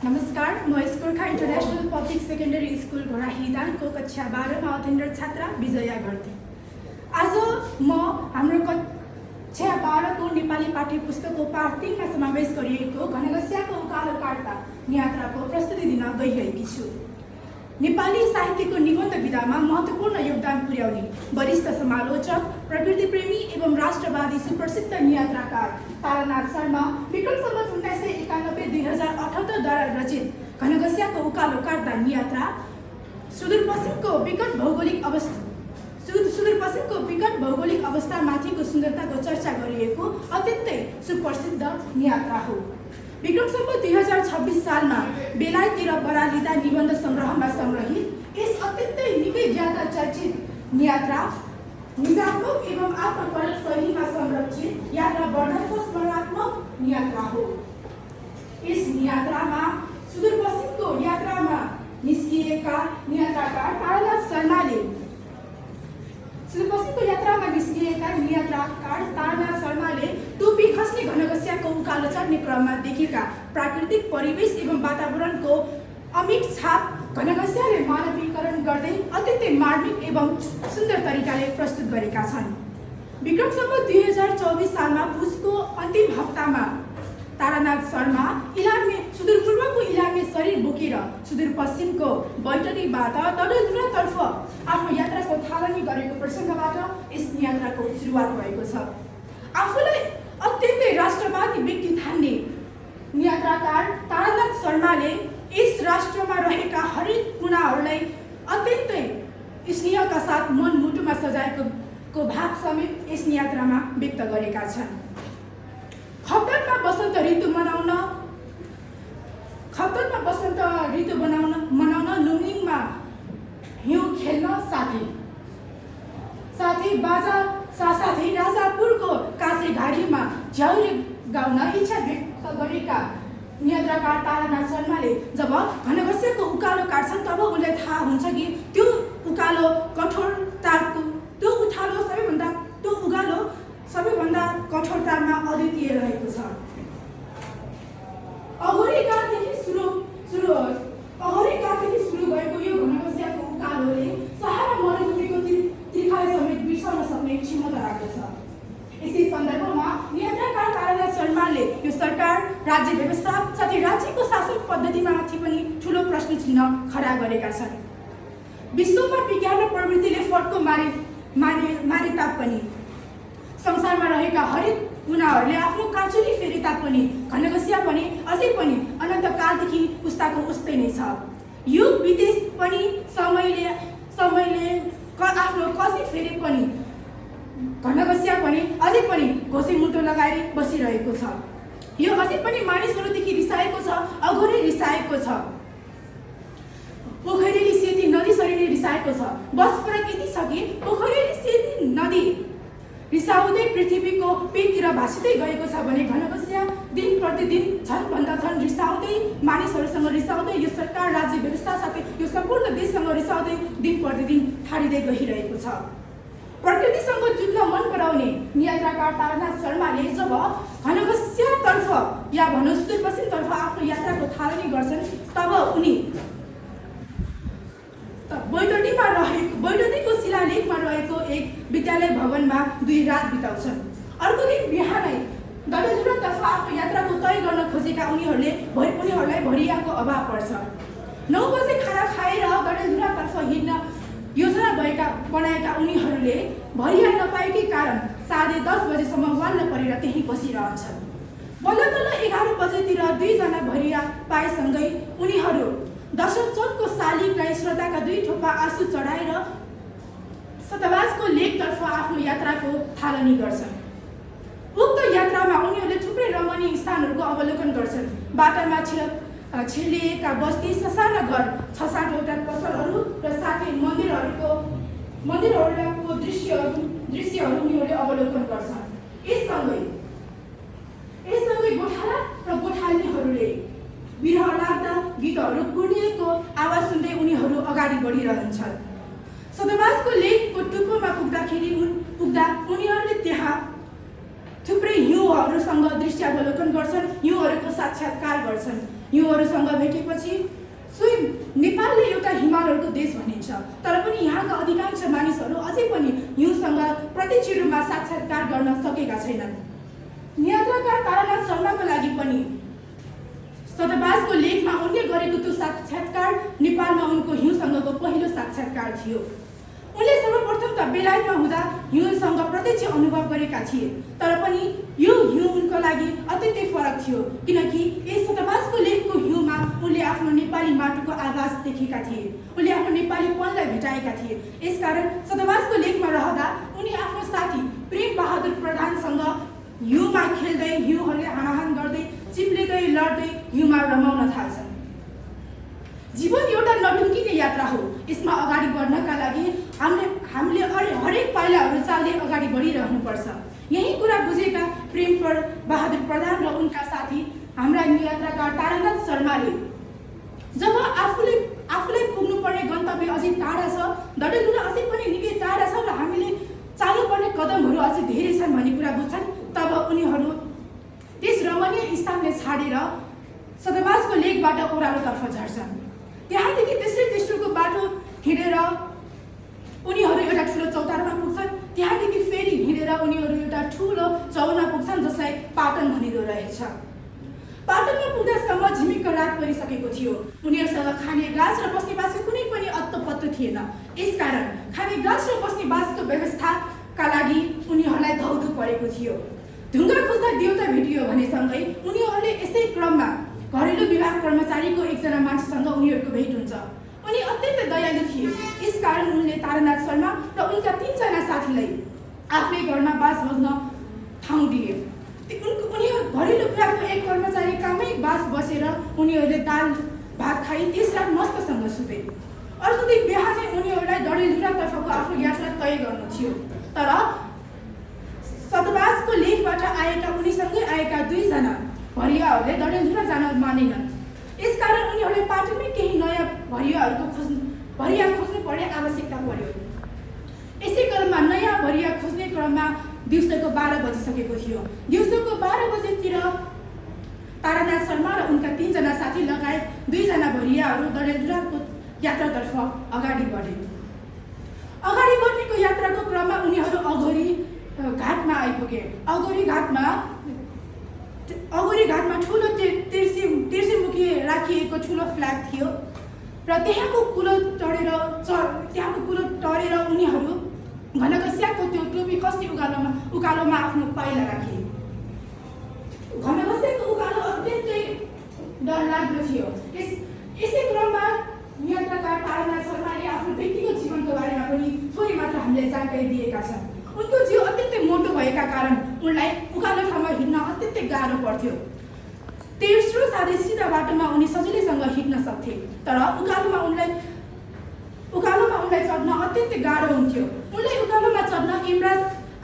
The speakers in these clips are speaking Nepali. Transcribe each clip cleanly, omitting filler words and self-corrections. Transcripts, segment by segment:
नमस्कार, म Gorkha international public secondary school घोडाहीदानको कक्षा 12 मा अध्ययनरत छात्रा विजया घरती। आज म हाम्रो कक्षा 12 को नेपाली पाठ्य पुस्तकको पाठ 3 मा समावेश गरिएको घनघस्याको उकालो काट्दा यात्राको प्रस्तुति दिन गइरहेकी छु। नेपाली साहित्यको निबन्ध विधामा महत्त्वपूर्ण योगदान पुर्याउने वरिष्ठ समालोचक, प्रकृति प्रेमी एवं राष्ट्रवादी सुप्रसिद्ध यात्राकार तारानाथ शर्मा विक्रम सम्वत 1991-2078 द्वारा रचित घनघस्याको उकालो काट्दा यात्रा सुदूरपश्चिमको विकट भौगोलिक अवस्थामाथिको सुन्दरताको चर्चा गरिएको अत्यन्तै सुप्रसिद्ध यात्रा हो। विक्रम सम्वत 2026 सालमा बेलायततिर बरालिँदा निबन्ध सङ्ग्रहमा सङ्ग्रहित यस अत्यन्तै निकै ज्यादा चर्चित यात्रा निजात्मक एवं आत्मपरक शैलीमा संरक्षित यात्रा वर्णन स्मरणात्मक यात्रा हो। यस यात्रामा सुदूरपश्चिमको यात्रामा निस्किएका यात्राकार तारानाथ शर्माले टोपी खस्ने घनघस्याको उकालो चढ्ने क्रममा देखेका प्राकृतिक परिवेश एवं वातावरणको अमिट छाप घनघस्याले मानवीकरण गर्दै अत्यन्तै मार्मिक एवं सुन्दर तरिकाले प्रस्तुत गरेका छन्। विक्रम सम्वत 2024 सालमा पुसको अन्तिम हप्तामा तारानाथ शर्मा सुदूरपूर्वको इलामे शरीर बोकेर सुदूरपश्चिमको बैतडीबाट डडेलधुरातर्फ आफ्नो यात्राको थालनी गरेको प्रसङ्गबाट यस यात्राको सुरुवात भएको छ। आफूलाई अत्यन्तै राष्ट्रवादी व्यक्ति ठान्ने यात्राकार तारानाथ शर्माले यस राष्ट्रमा रहेका हरेक कुनाहरूलाई अत्यन्तै स्नेहका साथ मनमुटुमा सजाएको भाव समेत यस यात्रामा व्यक्त गरेका छन्। खप्तरमा बसन्त ऋतु मनाउन लुम्लिङमा हिउँ खेल्न साथै राजापुरको कासे घारीमा झ्याउरे गाउन इच्छा व्यक्त गरेका यात्राकार तारानाथ शर्माले जब घनघस्याको उकालो काट्छन् तब उनलाई थाहा हुन्छ कि त्यो उकालो कठोरताको सबैभन्दा कठोरतामा अद्वितीय रहेको छ। अघोरेकादेखि सुरु भएको यो घनघस्याको उकालोले सहारा मरुभूमिको तिर्खालाई समेत बिर्साउन सक्ने क्षमता राख्दछ। यसै सन्दर्भमा यात्राकार तारानाथ शर्माले यो सरकार, राज्य व्यवस्था साथै राज्यको शासन पद्धतिमाथि पनि ठूलो प्रश्न चिन्ह खडा गरेका छन्। विश्वमा विज्ञान र प्रवृत्तिले फड्को मारे तापनि संसारमा रहेका हरेक कुनाहरूले आफ्नो काँचुली फेरि तापनि घनघस्या पनि अझै पनि अनन्तकालदेखि उस्ताको उस्तै नै छ। युग बिते पनि समयले आफ्नो कसी फेरि पनि घनघस्या पनि अझै पनि घोसे मुटो लगाएर बसिरहेको छ। यो अझै पनि मानिसहरूदेखि रिसाएको छ, अघोरै रिसाएको छ। पोखरेली सेती नदी सरी नै रिसाएको छ। बस फरक यति छ कि पोखरेली सेती नदी रिसाउँदै पृथ्वीको पेटतिर भासिँदै गएको छ भने घनघस्या दिन प्रतिदिन झनभन्दा झन रिसाउँदै मानिसहरूसँग रिसाउँदै यो सरकार, राज्य व्यवस्था साथै यो सम्पूर्ण देशसँग रिसाउँदै दिन प्रतिदिन ठाडिँदै गइरहेको छ। प्रकृतिसँग जुझ्न मन पराउने यात्राकार तारानाथ शर्माले जब घनघस्यातर्फ या भनौँ सुदूरपश्चिमतर्फ आफ्नो यात्राको थालनी गर्छन् तब उनी बैतडीको शिलालेखमा रहेको एक विद्यालय भवनमा 2 रात बिताउँछन्। अर्को दिन बिहानै डडेलधुरातर्फ आफ्नो यात्राको तय गर्न खोजेका उनीहरूलाई भरियाको अभाव पर्छ। 9 बजे खाना खाएर डडेलधुरातर्फ हिँड्न योजना बनाएका उनीहरूले भरिया नपाएकै कारण 10:30 बजेसम्म वाल्न परेर त्यहीँ बसिरहन्छन्। बल्ल 11 बजेतिर 2 जना भरिया पाएसँगै उनीहरू दशरथचोकको शालिगलाई श्रोताका 2 थोपा आँसु चढाएर सतबाजको लेकतर्फ आफ्नो यात्राको थालनी गर्छन्। उक्त यात्रामा उनीहरूले थुप्रै रमणीय स्थानहरूको अवलोकन गर्छन्। बाटामा छिर्लिएका बस्ती, ससाना घर, 6-7वटा पसलहरू र साथै मन्दिरहरूको दृश्यहरू उनीहरूले अवलोकन गर्छन्। यससँगै गोठाला र गोठालीहरूले बिरह लाग्दा गीतहरू गुडिएको आवाज सुन्दै उनीहरू अगाडि बढिरहन्छन्। सतबाजको लेकको टुप्पोमा पुग्दा उनीहरूले त्यहाँ थुप्रै हिउँहरूसँग दृश्यावलोकन गर्छन्, हिउँहरूको साक्षात्कार गर्छन्। हिउँहरूसँग भेटेपछि स्वयं नेपालले एउटा हिमालहरूको देश भनिन्छ, तर पनि यहाँका अधिकांश मानिसहरू अझै पनि हिउँसँग प्रत्यक्ष रूपमा साक्षात्कार गर्न सकेका छैनन्। यात्राकार तारानाथ शर्माको लागि पनि सतपासको लेखमा उनले गरेको त्यो साक्षात्कार नेपालमा उनको हिउँसँगको पहिलो साक्षात्कार थियो। उनले सर्वप्रथम त बेलायतमा हुँदा हिउँसँग प्रत्यक्ष अनुभव गरेका थिए, तर पनि यो हिउँ उनको लागि अत्यन्तै फरक थियो, किनकि यस सतपासको लेखको हिउँमा उनले आफ्नो नेपाली माटोको आभास देखेका थिए, उनले आफ्नो नेपालीपनलाई भेटाएका थिए। यसकारण सतपासको लेखमा रहँदा उनी आफ्नो साथी प्रेम बहादुर प्रधानसँग हिउँमा खेल्दै, हिउँहरूले हानाहान गर्दै, चिप्लिँदै लड्दै हिउँमा रमाउन थाल्छन्। जीवन एउटा नटुङ्गिने यात्रा हो। यसमा अगाडि बढ्नका लागि हामीले हरेक पाइलाहरू चाल्दै अगाडि बढिरहनुपर्छ। यही कुरा बुझेका प्रेम बहादुर प्रधान र उनका साथी हाम्रा यात्राकार तारानाथ शर्माले जब आफूलाई पुग्नुपर्ने गन्तव्य अझै टाढा छ, डडेलधुरा अझै पनि निकै टाढा छ र हामीले चाल्नुपर्ने कदमहरू अझै धेरै छन् भन्ने कुरा बुझ्छन्, तब उनीहरू त्यस रमणीय स्थानले छाडेर सतपासको लेकबाट ओह्रालोतर्फ झर्छन्। त्यहाँदेखि तेस्रोको बाटो हिँडेर उनीहरू एउटा ठुलो चौतारामा पुग्छन्। त्यहाँदेखि फेरि हिँडेर उनीहरू एउटा ठुलो चौरमा पुग्छन्, जसलाई पाटन भनिँदो रहेछ। पाटनमा पुग्दासम्म झिमिक्क रात परिसकेको थियो। उनीहरूसँग खाने गाँस र बस्ने बासको कुनै पनि अत्तो-पत्तो थिएन। यसकारण खाने गाँस र बस्ने बासको व्यवस्थाका लागि उनीहरूलाई धौधो परेको थियो। ढुङ्गा खोज्दा देउता भेटियो भनेसँगै उनीहरूले यसै क्रममा घरेलु विभाग कर्मचारीको एकजना मान्छेसँग उनीहरूको भेट हुन्छ। उनी अत्यन्त दयालु थिए, यसकारण उनले तारानाथ शर्मा र उनका 3 जना साथीलाई आफ्नै घरमा बास बस्न ठाउँ दिए। उनीहरू घरेलु विभागको एक कर्मचारी कामै बास बसेर उनीहरूले दाल भात खाई त्यस रात मस्तसँग सुते। अर्को दिन बिहानै उनीहरूलाई डडेलधुरातर्फको आफ्नो यात्रा तय गर्नु थियो, तर सतपासको लेखबाट आएका उनीसँगै आएका 2 जना भरियाहरूले डडेलधुरा जान मानेनन्। यसकारण उनीहरूले पाटनमै केही नयाँ भरिया खोज्नु पर्ने आवश्यकता पर्यो। यसै क्रममा नयाँ भरिया खोज्ने क्रममा दिउँसोको 12 बजिसकेको थियो। दिउँसोको 12 बजेतिर तारानाथ शर्मा र उनका 3 जना साथी लगायत 2 जना भरियाहरू डडेलधुराको यात्रातर्फ अगाडि बढे। अगाडि बढ्नेको यात्राको क्रममा उनीहरू अघोरी घाटमा आइपुगे। अघोरी घाटमा ठुलो तिर्सीमुखी राखिएको ठुलो फ्ल्याग थियो र त्यहाँको कुलो टरेर उनीहरू घनघस्याको त्यो टोपी कस्ने उकालोमा आफ्नो पाइला राखे। घनघस्याको उकालो अत्यन्तै डरलाग्दो थियो। यसै क्रममा यात्राकार तारानाथ शर्माले आफ्नो व्यक्तिगत जीवनको बारेमा पनि थोरै मात्र हामीले जानकारी दिएका छन्। उनको जिउ अत्यन्तै मोटो भएका कारण उनलाई उकालो ठाउँमा हिँड्न अत्यन्तै गाह्रो पर्थ्यो। तेस्रो साथै सिधा बाटोमा उनी सजिलैसँग हिँड्न सक्थे, तर उकालोमा उनलाई चढ्न अत्यन्तै गाह्रो हुन्थ्यो। उनलाई उकालोमा चढ्न इमराज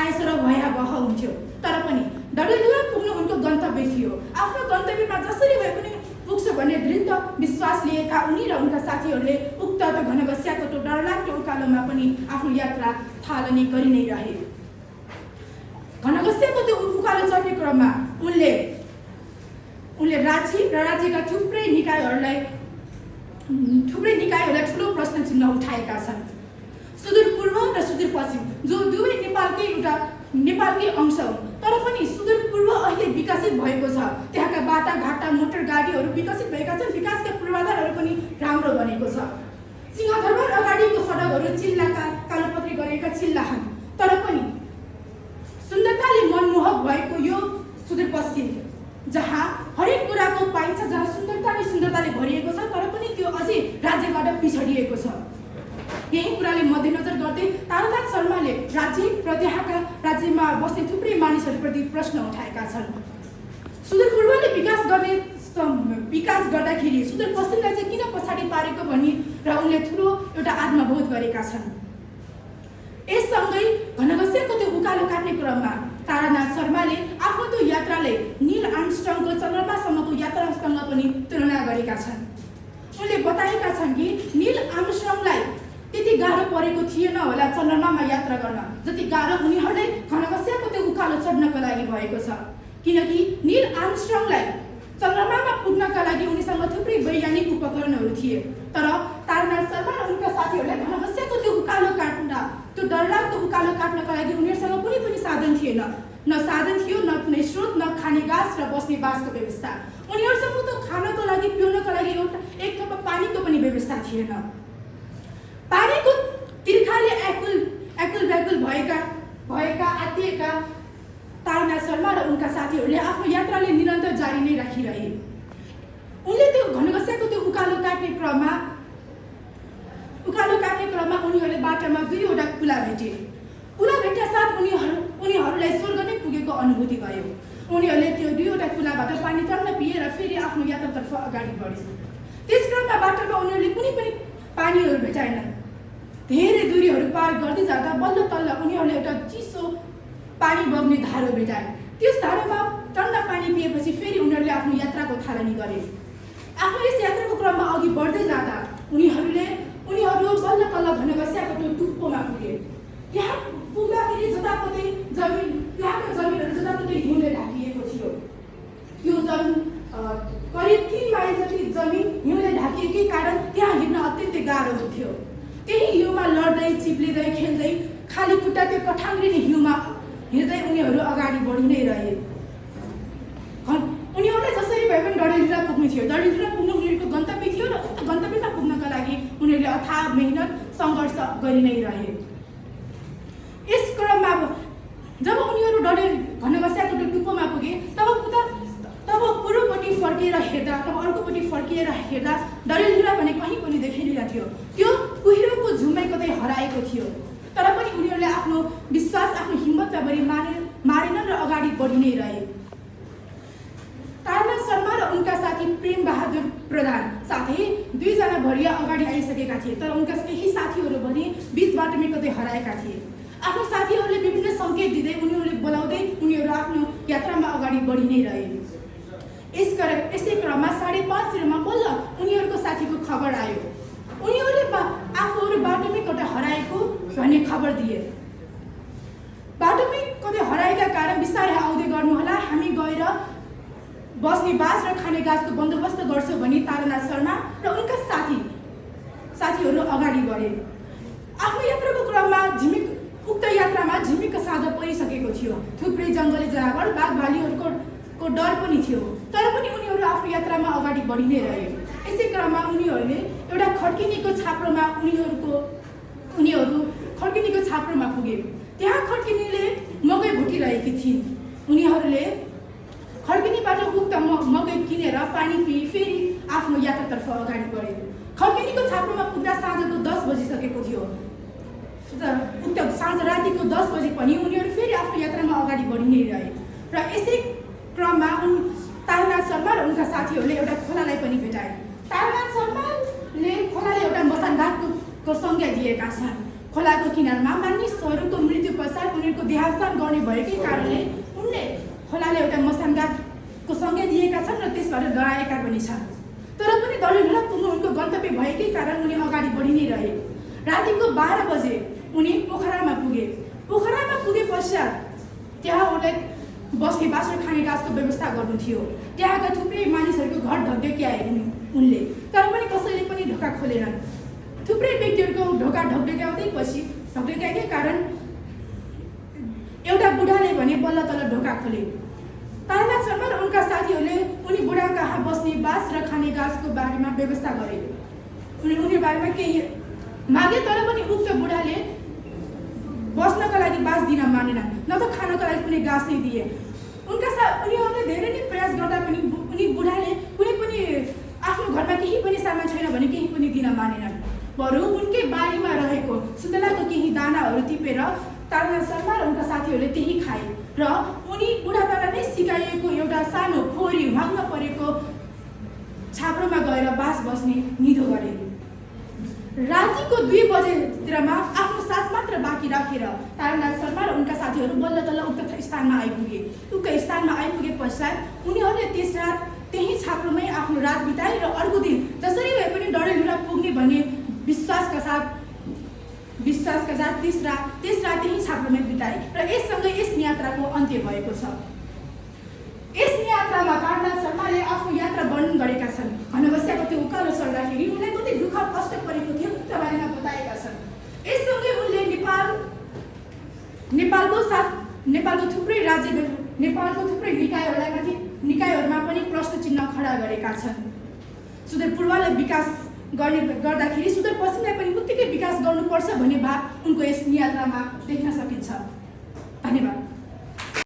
आएसर भयावह हुन्थ्यो, तर पनि डडेलधुरा पुग्नु उनको गन्तव्य थियो। आफ्नो गन्तव्यमा जसरी भए पनि पुग्छ भन्ने दृढ विश्वास लिएका उनी र उनका साथीहरूले उक्त घनघस्याको त्यो डरलाग्दो उकालोमा पनि आफ्नो यात्रा थालनी गरि नै रहे। घनघस्याको त्यो उकालो चढ्ने क्रममा उनले राज्य र राज्यका थुप्रै निकायहरूलाई ठुलो प्रश्न चिन्ह उठाएका छन्। सुदूरपूर्व र सुदूरपश्चिम जो दुवै नेपालकै अंश हुन्, तर पनि सुदूरपूर्व अहिले विकसित भएको छ। त्यहाँका बाटाघाटा मोटर गाडीहरू विकसित भएका छन्, विकासका पूर्वाधारहरू पनि राम्रो बनेको छ। सिंहदरबार अगाडिको सडकहरू चिल्लाका कालोपत्री गरेका चिल्लाहन्, तर पनि सुन्दरताले मनमोहक भएको यो सुदूरपश्चिम जहाँ हरेक कुराको पाइन्छ, जहाँ सुन्दरताले भरिएको छ, तर पनि त्यो अझै राज्यबाट पिछडिएको छ। यही कुराले मध्यनजर गर्दै तारानाथ शर्माले राज्य र त्यहाँका राज्यमा बस्ने थुप्रै मानिसहरूप्रति प्रश्न उठाएका छन्। सुदूरपूर्वले विकास गर्दाखेरि सुदूरपश्चिमलाई चाहिँ किन पछाडि पारेको भनी र उनले ठुलो एउटा आत्मबोध गरेका छन्। यससँगै घनघस्याको त्यो उकालो काट्ने क्रममा तारानाथ शर्माले आफ्नो त्यो यात्रालाई नील आर्मस्ट्रङको चन्द्रमासम्मको यात्रासँग पनि तुलना गरेका छन्। उनले बताएका छन् कि नील आर्मस्ट्रङलाई त्यति गाह्रो परेको थिएन होला चन्द्रमामा यात्रा गर्न, जति गाह्रो उनीहरूलाई घनघस्याको त्यो उकालो चढ्नको लागि भएको छ, किनकि नील आर्मस्ट्रङलाई चन्द्रमामा पुग्नका लागि उनीसँग थुप्रै वैज्ञानिक उपकरणहरू थिए, तर तारानाथ शर्मा र उनका साथीहरूले घनघस्याको त्यो उकालो त्यो डरलाग्दो उकालो काट्नका लागि उनीहरूसँग कुनै पनि साधन थिएन। न साधन थियो, न कुनै स्रोत, न खाने घाँस र बस्ने बासको व्यवस्था। उनीहरूसँग त खानको लागि पिउनको लागि एउटा एक थोपा पानीको पनि व्यवस्था थिएन। पानीको तिर्खाले एकुल व्याकुल भएका आत्तिएका तारानाथ शर्मा र उनका साथीहरूले आफ्नो यात्राले निरन्तर जारी नै राखिरहे। उनले त्यो घनघस्याको त्यो उकालो काट्ने क्रममा उनीहरूले बाटोमा 2वटा कुला भेटे। कुला भेट्दा साथ उनीहरूलाई स्वर्ग नै पुगेको अनुभूति भयो। उनीहरूले त्यो 2वटा कुलाबाट पानी तर्न पिए र फेरि आफ्नो यात्रातर्फ अगाडि बढे। त्यस क्रममा बाटोमा उनीहरूले कुनै पनि पानीहरू भेटाएनन्। धेरै दूरीहरू पार गर्दै जाँदा बल्ल तल्ल उनीहरूले एउटा चिसो पानी बग्ने धारो भेटाए। त्यस धारोमा ठन्डा पानी पिएपछि फेरि उनीहरूले आफ्नो यात्राको थालनी गरे। आफ्नो यस यात्राको क्रममा अघि बढ्दै जाँदा उनीहरू बल्ल तल्ल घनघस्याको त्यो टुप्पोमा पुगे। त्यहाँ पुग्दाखेरि त्यहाँको जमिनहरू जताततै हिउँले ढाकिएको थियो। त्यो करिब 3 माइल जति जमिन हिउँले ढाकिएकै कारण त्यहाँ हिँड्न अत्यन्तै गाह्रो हुन्थ्यो। त्यही हिउँमा लड्दै चिप्लिँदै खेल्दै खाली खुट्टा त्यो कठाङ्ग्रिने हिउँमा हिँड्दै उनीहरू अगाडि बढी नै रहे। उनीहरूलाई जसरी भए पनि डडेलधुरा पुग्नु थियो। डडेलधुरा पुग्नु उनीहरूको गन्तव्य थियो र उक्त गन्तव्यमा पुग्नका लागि उनीहरूले अथाह मेहनत सङ्घर्ष गरि नै रहे। यस क्रममा जब उनीहरू घनघस्याको टुप्पोमा पुगे तब पूर्वपट्टि फर्किएर हेर्दा डडेलधुरा भने कहीँ पनि देखिँदैन थियो। त्यो कुहिरोको झुमै कतै हराएको थियो। तर पनि उनीहरूले आफ्नो विश्वास, आफ्नो हिम्मत मारेनन् र अगाडि बढी नै रहे। तारानाथ शर्मा र उनका साथी प्रेम बहादुर प्रधान साथै 2 जना भरिया अगाडि आइसकेका थिए, तर उनका केही साथीहरू भने बीच बाटोमै कतै हराएका थिए। आफ्नो साथीहरूले विभिन्न सङ्केत दिँदै उनीहरूले बोलाउँदै उनीहरू आफ्नो यात्रामा अगाडि बढी नै रहे। यसै क्रममा 5:30 मा बल्ल उनीहरूको साथीको खबर आयो। उनीहरूले आफूहरू बाटोमै कतै हराएको भन्ने खबर दिए। बाटोमै कतै हराएका कारण बिस्तारै आउँदै गर्नुहोला, हामी गएर बस्ने बास र खाने घाँसको बन्दोबस्त गर्छौँ भनी तारानाथ शर्मा र उनका साथीहरू अगाडि बढे। आफ्नो यात्राको क्रममा उक्त यात्रामा झिमिक्क साँझ परिसकेको थियो। थुप्रै जङ्गली जनावर, बाघ भालुहरूको डर पनि थियो, तर पनि उनीहरू आफ्नो यात्रामा अगाडि बढी नै रहे। यसै क्रममा उनीहरूले एउटा खड्किनीको छाप्रोमा पुगे। त्यहाँ खड्किनीले मकै भुटिरहेकी थिइन्। उनीहरूले खड्किनीबाट उक्त मकै किनेर पानी पिई फेरि आफ्नो यात्रातर्फ अगाडि बढे। खड्किनीको छाप्रोमा पुग्दा साँझको 10 बजिसकेको थियो। उक्त साँझ रातिको 10 बजे पनि उनीहरू फेरि आफ्नो यात्रामा अगाडि बढी नै रहे। र यसै क्रममा तारानाथ शर्मा र उनका साथीहरूले एउटा खोलालाई पनि भेटाए। तारानाथ शर्माले खोलाले एउटा मसानघाटको संज्ञा दिएका छन्। खोलाको किनारमा मानिसहरूको मृत्यु पश्चात उनीहरूको देहावसान गर्ने भएकै कारणले उनले खोलाले एउटा मसानघाटको संज्ञा दिएका छन् र त्यसबाट डराएका पनि छन्। तर पनि डडेलधुरा पुग्नु उनको गन्तव्य भएकै कारण उनी अगाडि बढी नै रहे। रातिको 12 बजे उनी पोखरामा पुगे पश्चात त्यहाँ उनले बस्ने बास र खाने घाँसको व्यवस्था गर्नु थियो। त्यहाँका थुप्रै मानिसहरूको घर ढकढक्याए उनले, तर पनि कसैले पनि ढोका खोलेनन्। थुप्रै व्यक्तिहरूको ढोका ढकढक्याएकै कारण एउटा बुढाले भने बल्ल तल्ल ढोका खोले। तारानाथ शर्मा र उनका साथीहरूले उनी बुढा कहाँ बस्ने बास र खाने घाँसको बारेमा व्यवस्था गरे। उनी बारेमा केही मागे, तर पनि उक्त बुढाले बस्नका लागि बास दिन मानेनन्, न त खानका लागि कुनै घाँस नै दिए। उनीहरूले धेरै नै प्रयास गर्दा पनि उनी बुढाले कुनै पनि आफ्नो घरमा केही पनि सामान छैन भने केही पनि दिन मानेनन्। बरु उनकै बारीमा रहेको सुन्तलाको केही दानाहरू टिपेर तारानाथ शर्मा र उनका साथीहरूले त्यही खाए र उनी बुढाद्वारा नै सिकाइएको एउटा सानो फोहोरी भाग्न परेको छाप्रोमा गएर बास बस्ने निधो गरे। रातिको 2 बजेतिरमा आफ्नो सास मात्र बाँकी राखेर तारानाथ शर्मा र उनका साथीहरू बल्ल तल्ल उक्त स्थानमा आइपुगे। उक्त स्थानमा आइपुगे पश्चात उनीहरूले त्यस रात त्यही छाप्रोमै आफ्नो रात बिताए र अर्को दिन जसरी भए पनि डडेलधुरा पुग्ने भन्ने विश्वासका साथ त्यस रात त्यही छाप्रोमै बिताए र यससँगै यस यात्राको अन्त्य भएको छ। यस यात्रा यात्रामा तारानाथ शर्माले आफ्नो यात्रा वर्णन गरेका छन्। घनघस्याको त्यो उकालो चढ्दाखेरि उनलाई कति दुःख कष्ट परेको थियो त्यो बारेमा बताएका छन्। यससँगै उनले नेपालको थुप्रै नेपालको थुप्रै निकायहरूमा पनि प्रश्न चिन्ह खडा गरेका छन्। सुदूरपूर्वलाई विकास गर्दाखेरि सुदूरपश्चिमलाई पनि उत्तिकै विकास गर्नुपर्छ भन्ने भाव उनको यस यात्रामा देख्न सकिन्छ। धन्यवाद।